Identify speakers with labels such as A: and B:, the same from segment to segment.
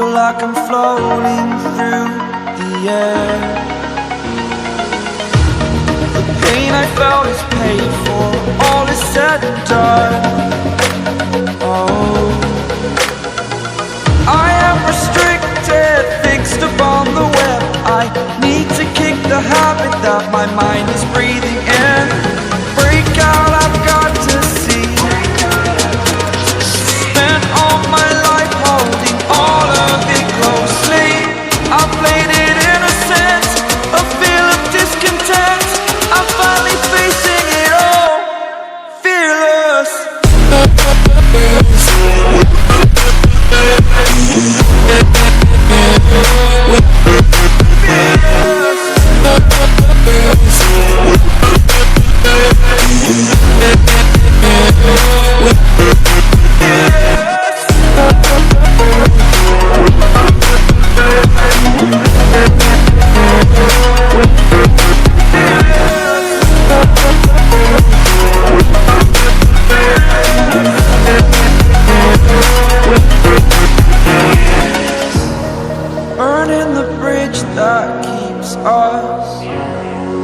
A: feel like I'm floating through the air. The pain I felt is paid for, all is said and done. Oh, I am restricted, fixed upon the web. I need to kick the habit that my mind is breathing in. Break out, I've got to see. Spent all my life holding all of it closely. I played it innocent, a feel of discontent. I'm finally facing it all, fearless. Burning the bridge that keeps us.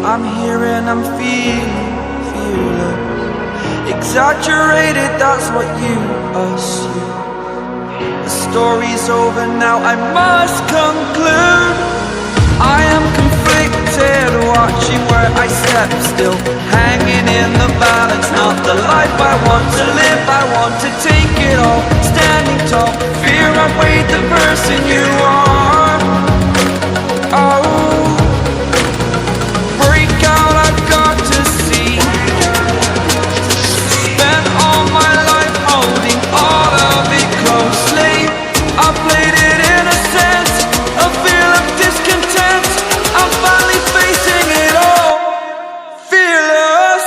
A: I'm here and I'm feeling fearless. Exaggerated, that's what you assume. The story's over now, I must conclude. I am conflicted, watching where I step still, hanging in the balance. Not the life I want to live, I want to take it all. Standing tall, fear I weighed the person you are. Oh, break out, I've got to see. Spent all my life holding all of it closely. I played it innocent, a feel of discontent. I'm finally facing it all, fearless.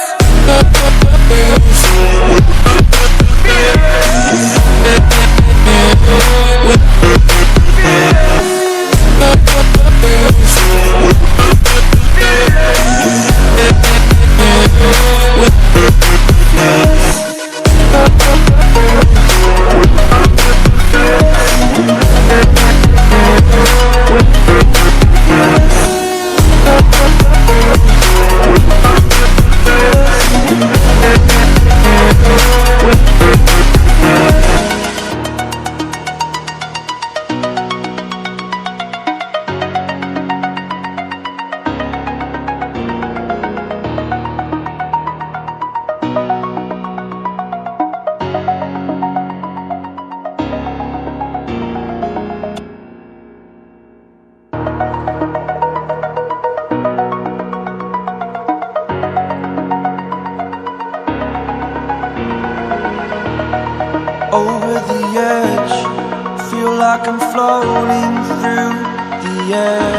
A: Over the edge, feel like I'm floating through the air.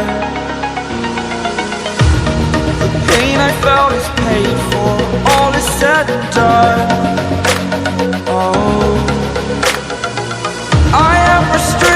A: The pain I felt is paid for, all is said and done. Oh, I am restricted.